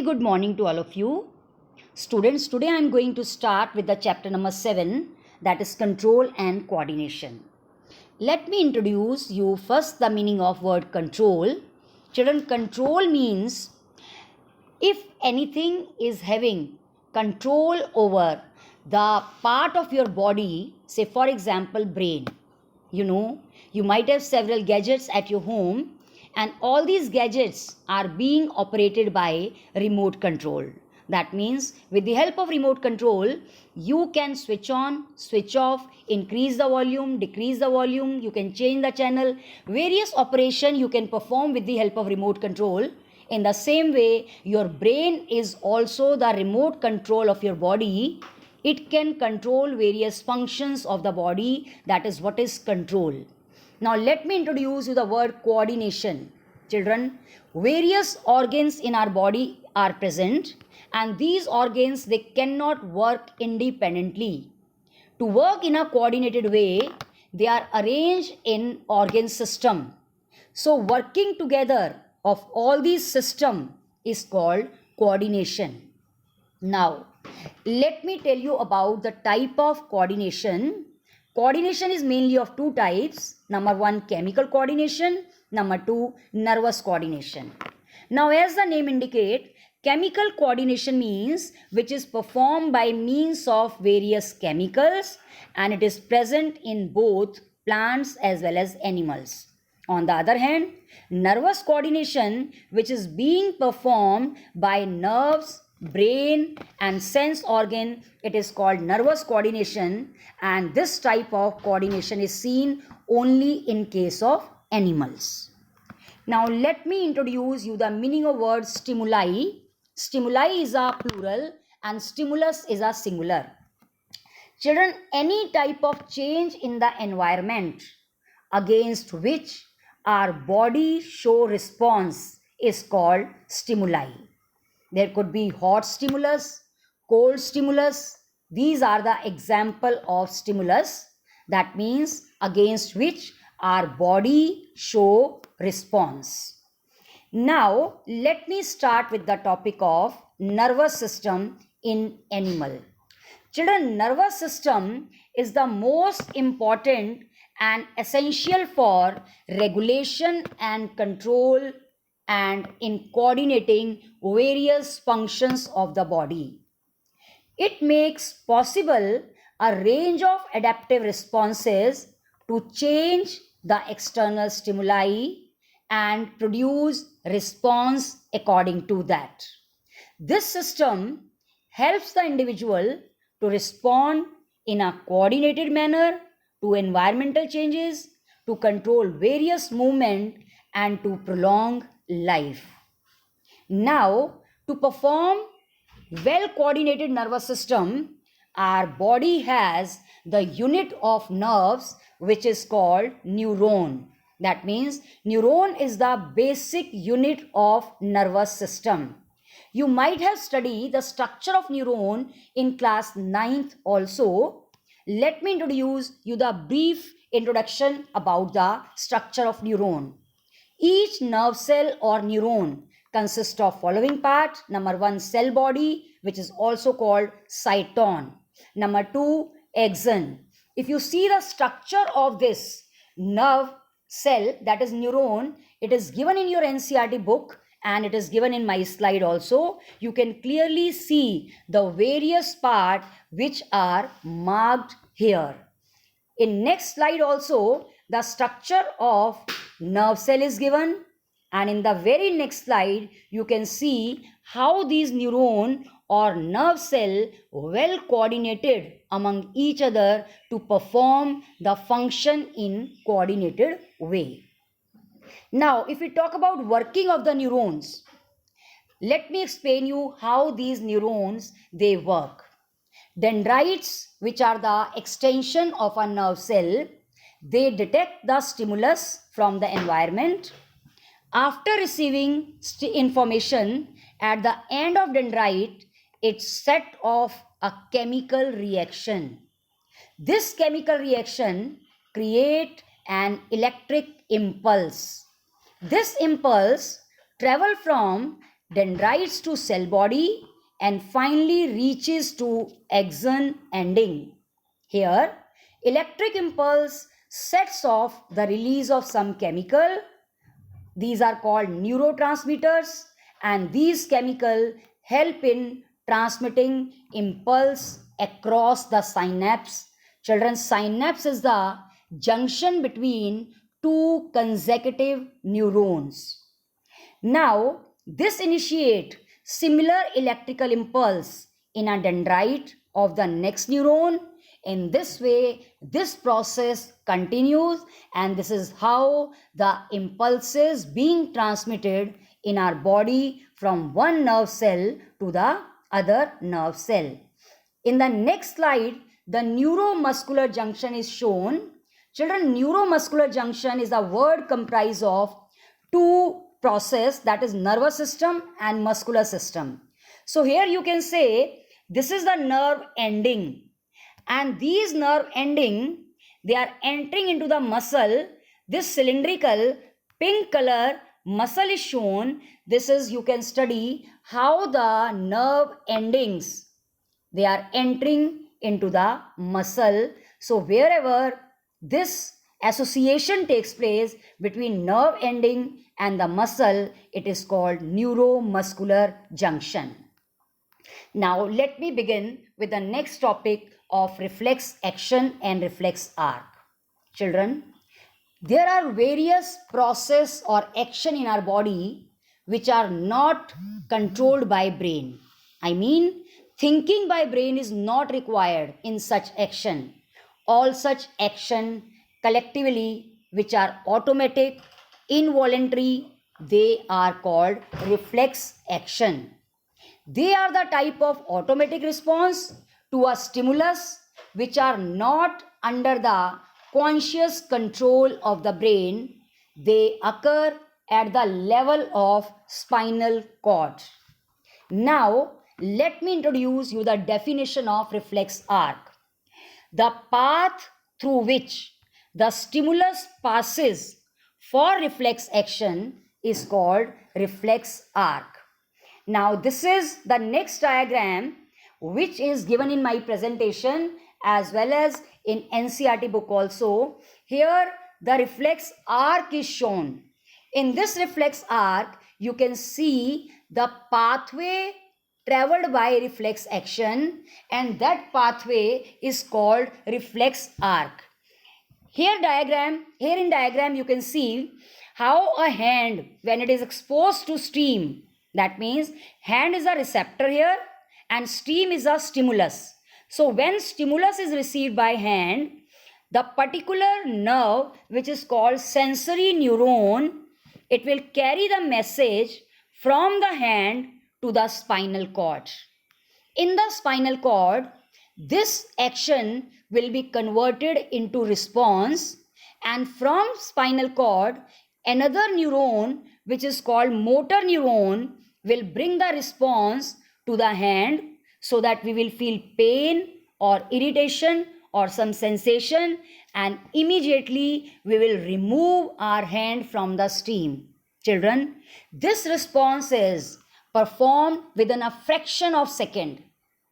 good morning to all of you. Students, today I am going to start with the chapter number 7, that is control and coordination. Let me introduce you first the meaning of word control. Children, control means if anything is having control over the part of your body, say for example brain. You might have several gadgets at your home, and all these gadgets are being operated by remote control. That means with the help of remote control, you can switch on, switch off, increase the volume, decrease the volume, you can change the channel. Various operation you can perform with the help of remote control. In the same way, your brain is also the remote control of your body. It can control various functions of the body. That is what is control. Now let me introduce you the word coordination. Children, various organs in our body are present, and these organs, they cannot work independently. To work in a coordinated way, they are arranged in organ system. So working together of all these system is called coordination. Now, let me tell you about the type of coordination. Coordination is mainly of two types. Number one, chemical coordination. Number two, nervous coordination. Now, as the name indicates, chemical coordination means which is performed by means of various chemicals, and it is present in both plants as well as animals. On the other hand, nervous coordination, which is being performed by nerves, brain and sense organ, it is called nervous coordination, and this type of coordination is seen only in case of animals. Now let me introduce you the meaning of word stimuli. Stimuli is a plural and stimulus is a singular. Children, any type of change in the environment against which our body show response is called stimuli. There could be hot stimulus, cold stimulus. These are the example of stimulus. That means against which our body show response. Now, let me start with the topic of nervous system in animal. Children, nervous system is the most important and essential for regulation and control and in coordinating various functions of the body. It makes possible a range of adaptive responses to change the external stimuli and produce response according to that. This system helps the individual to respond in a coordinated manner to environmental changes, to control various movements and to prolong life. Now, to perform well-coordinated nervous system, our body has the unit of nerves which is called neuron. That means neuron is the basic unit of nervous system. You might have studied the structure of neuron in class 9th also. Let me introduce you the brief introduction about the structure of neuron. Each nerve cell or neuron consists of following part. Number one, cell body, which is also called cyton. Number two, axon. If you see the structure of this nerve cell, that is neuron, it is given in your NCERT book and it is given in my slide also. You can clearly see the various parts which are marked here. In next slide also, the structure of nerve cell is given, and in the very next slide you can see how these neuron or nerve cell well coordinated among each other to perform the function in coordinated way. Now, if we talk about working of the neurons, let me explain you how these neurons they work. Dendrites, which are the extension of a nerve cell, they detect the stimulus from the environment. After receiving information, at the end of dendrite, it set off a chemical reaction. This chemical reaction creates an electric impulse. This impulse travels from dendrites to cell body, and finally reaches to axon ending. Here, electric impulse sets off the release of some chemical. These are called neurotransmitters, and these chemical help in transmitting impulse across the synapse. Children, synapse is the junction between two consecutive neurons. Now, this initiate similar electrical impulse in a dendrite of the next neuron. In this way, this process continues, and this is how the impulses being transmitted in our body from one nerve cell to the other nerve cell. In the next slide, the neuromuscular junction is shown. Children, neuromuscular junction is a word comprised of two process, that is nervous system and muscular system. So here you can say this is the nerve ending, and these nerve ending, they are entering into the muscle. This cylindrical pink color muscle is shown. This is, you can study how the nerve endings, they are entering into the muscle. So wherever this association takes place between nerve ending and the muscle, it is called neuromuscular junction. Now let me begin with the next topic of reflex action and reflex arc. Children, there are various process or action in our body which are not controlled by brain. I mean, thinking by brain is not required in such action. All such action collectively which are automatic, involuntary, they are called reflex action. They are the type of automatic response to a stimulus which are not under the conscious control of the brain. They occur at the level of spinal cord. Now, let me introduce you the definition of reflex arc. The path through which the stimulus passes for reflex action is called reflex arc. Now, this is the next diagram which is given in my presentation as well as in NCERT book also. Here, the reflex arc is shown. In this reflex arc, you can see the pathway traveled by reflex action, and that pathway is called reflex arc. Here in diagram you can see how a hand, when it is exposed to steam, that means hand is a receptor here and steam is a stimulus. So when stimulus is received by hand, the particular nerve which is called sensory neuron, it will carry the message from the hand to the spinal cord. In the spinal cord, this action will be converted into response, and from spinal cord, another neuron which is called motor neuron will bring the response to the hand so that we will feel pain or irritation or some sensation, and immediately we will remove our hand from the steam. Children, this response is performed within a fraction of second.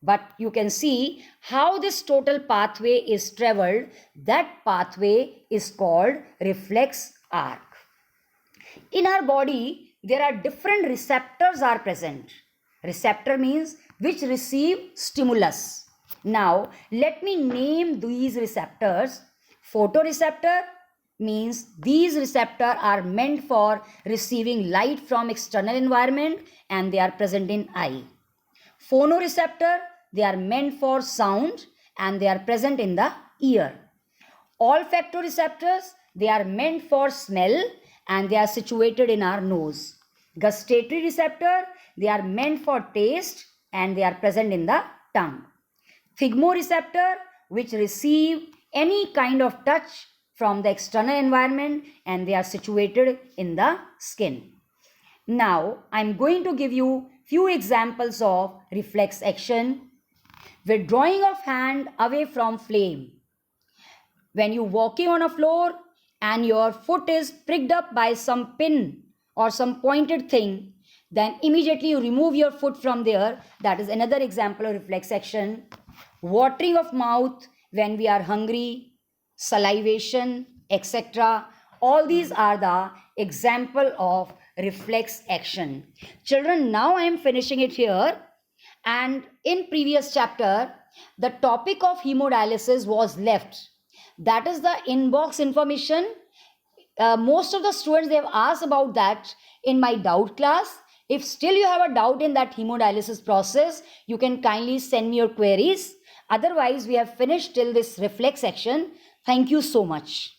But you can see how this total pathway is traveled. That pathway is called reflex arc. In our body, there are different receptors are present. Receptor means which receive stimulus. Now, let me name these receptors. Photoreceptor means these receptors are meant for receiving light from external environment and they are present in eye. Phonoreceptor, they are meant for sound and they are present in the ear. Olfactoreceptors, they are meant for smell and they are situated in our nose. Gustatory receptor, they are meant for taste and they are present in the tongue. Phygmoreceptor, which receive any kind of touch from the external environment and they are situated in the skin. Now, I am going to give you few examples of reflex action. Withdrawing of hand away from flame. When you walking on a floor and your foot is pricked up by some pin or some pointed thing, then immediately you remove your foot from there. That is another example of reflex action. Watering of mouth when we are hungry, salivation, etc. All these are the example of reflex action. Children, now I am finishing it here. And in previous chapter, the topic of hemodialysis was left. That is the inbox information. Most of the students, they have asked about that in my doubt class. If still you have a doubt in that hemodialysis process, you can kindly send me your queries. Otherwise, we have finished till this reflex action. Thank you so much.